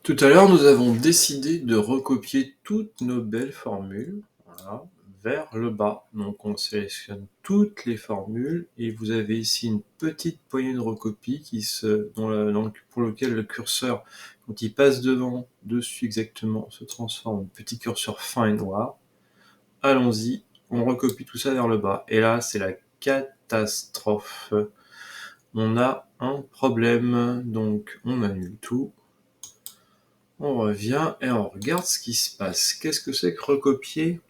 Tout à l'heure, nous avons décidé de recopier toutes nos belles formules, voilà, vers le bas. Donc on sélectionne toutes les formules et vous avez ici une petite poignée de recopie pour lequel le curseur, quand il passe devant, dessus exactement, se transforme en petit curseur fin et noir. Allons-y, on recopie tout ça vers le bas. Et là, c'est la catastrophe. On a un problème, donc on annule tout. On revient et on regarde ce qui se passe. Qu'est-ce que c'est que recopier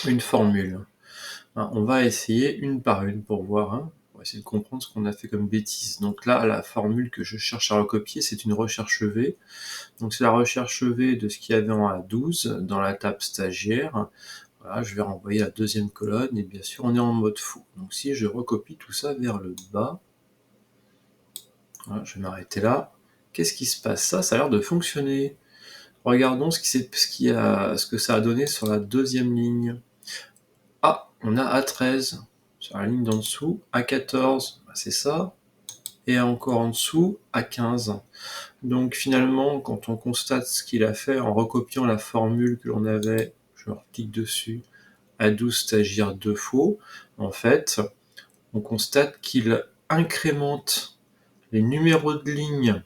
une formule? On va essayer une par une pour voir. On va essayer de comprendre ce qu'on a fait comme bêtise. Donc là, la formule que je cherche à recopier, c'est une recherche V. Donc c'est la recherche V de ce qu'il y avait en A12 dans la table stagiaire. Voilà, je vais renvoyer la deuxième colonne et bien sûr, on est en mode fou. Donc si je recopie tout ça vers le bas, voilà, je vais m'arrêter là. Qu'est-ce qui se passe? Ça a l'air de fonctionner. Regardons ce que ça a donné sur la deuxième ligne. Ah, on a A13 sur la ligne d'en dessous, A14, c'est ça, et encore en dessous, A15. Donc finalement, quand on constate ce qu'il a fait en recopiant la formule que l'on avait, je clique dessus, A12 stagiaire 2 faux, en fait, on constate qu'il incrémente les numéros de ligne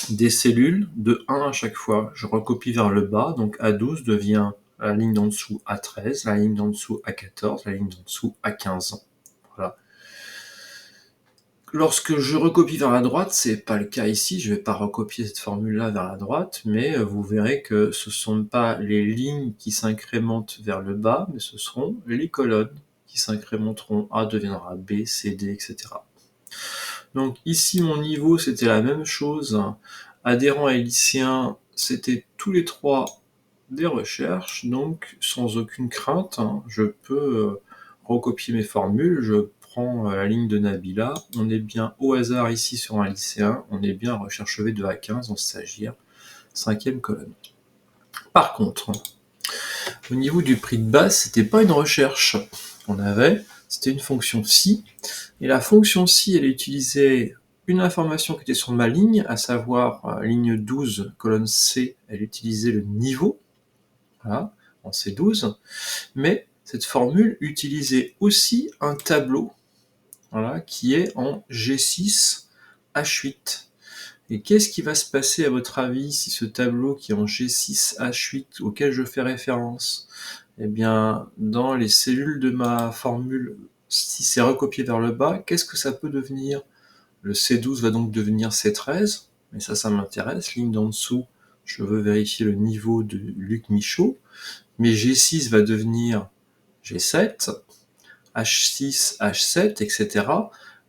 des cellules de 1 à chaque fois. Je recopie vers le bas, donc A12 devient la ligne d'en dessous A13, la ligne d'en dessous A14, la ligne d'en dessous A15. Voilà. Lorsque je recopie vers la droite, c'est pas le cas ici, je vais pas recopier cette formule-là vers la droite, mais vous verrez que ce sont pas les lignes qui s'incrémentent vers le bas, mais ce seront les colonnes qui s'incrémenteront. A deviendra B, C, D, etc. Donc ici, mon niveau, c'était la même chose. Adhérent et lycéen, c'était tous les trois des recherches, donc sans aucune crainte, je peux recopier mes formules, je prends la ligne de Nabila, on est bien au hasard ici sur un lycéen, on est bien recherche V de A15 en stagiaire, 5e colonne. Par contre, au niveau du prix de base, c'était pas une recherche qu'on avait, c'était une fonction psi, et la fonction psi, elle utilisait une information qui était sur ma ligne, à savoir ligne 12, colonne C, elle utilisait le niveau, voilà, en C12, mais cette formule utilisait aussi un tableau, voilà, qui est en G6 H8. Et qu'est-ce qui va se passer à votre avis si ce tableau qui est en G6 H8 auquel je fais référence, eh bien, dans les cellules de ma formule, si c'est recopié vers le bas, qu'est-ce que ça peut devenir? Le C12 va donc devenir C13, mais ça m'intéresse. Ligne d'en dessous, je veux vérifier le niveau de Luc Michaud. Mais G6 va devenir G7, H6, H7, etc.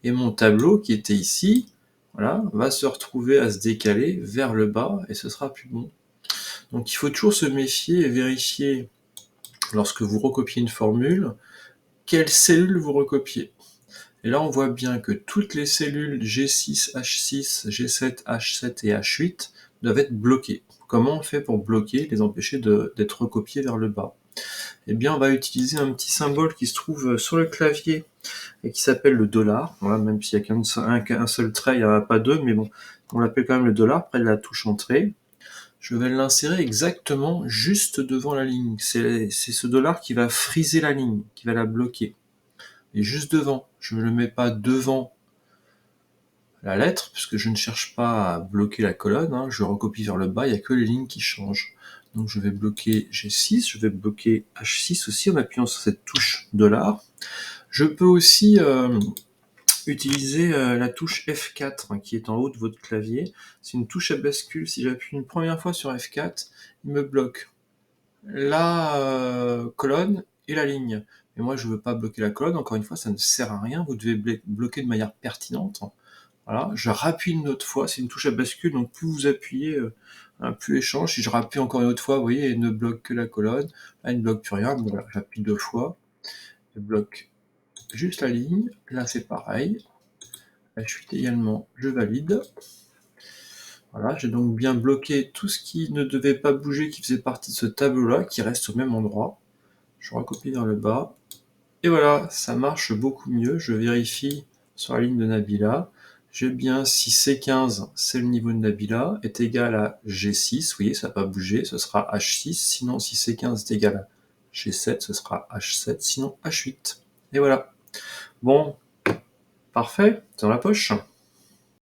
Et mon tableau qui était ici, voilà, va se retrouver à se décaler vers le bas et ce sera plus bon. Donc il faut toujours se méfier et vérifier, lorsque vous recopiez une formule, quelles cellules vous recopiez. Et là, on voit bien que toutes les cellules G6, H6, G7, H7 et H8 doivent être bloquées. Comment on fait pour bloquer, les empêcher d'être recopiées vers le bas? Eh bien, on va utiliser un petit symbole qui se trouve sur le clavier et qui s'appelle le dollar. Voilà, même s'il n'y a qu'un seul trait, il n'y en a pas deux, mais bon, on l'appelle quand même le dollar, près de la touche entrée. Je vais l'insérer exactement juste devant la ligne. C'est ce dollar qui va friser la ligne, qui va la bloquer. Et juste devant. Je ne le mets pas devant la lettre, puisque je ne cherche pas à bloquer la colonne, je recopie vers le bas, il n'y a que les lignes qui changent. Donc je vais bloquer G6, je vais bloquer H6 aussi en appuyant sur cette touche $. Je peux aussi utiliser la touche F4 qui est en haut de votre clavier. C'est une touche à bascule, si j'appuie une première fois sur F4, il me bloque la colonne et la ligne. Mais moi je ne veux pas bloquer la colonne, encore une fois ça ne sert à rien, vous devez bloquer de manière pertinente. Voilà, je rappuie une autre fois, c'est une touche à bascule, donc plus vous appuyez, plus elle change. Si je rappuie encore une autre fois, vous voyez, elle ne bloque que la colonne, là elle ne bloque plus rien, bon, voilà, j'appuie 2 fois, elle bloque juste la ligne, là c'est pareil, H8 également, je valide. Voilà, j'ai donc bien bloqué tout ce qui ne devait pas bouger, qui faisait partie de ce tableau-là, qui reste au même endroit. Je recopie vers le bas, et voilà, ça marche beaucoup mieux, je vérifie sur la ligne de Nabila, j'ai bien si C15, c'est le niveau de Nabila, est égal à G6, vous voyez, ça n'a pas bougé, ce sera H6, sinon si C15 est égal à G7, ce sera H7, sinon H8. Et voilà. Bon, parfait, c'est dans la poche.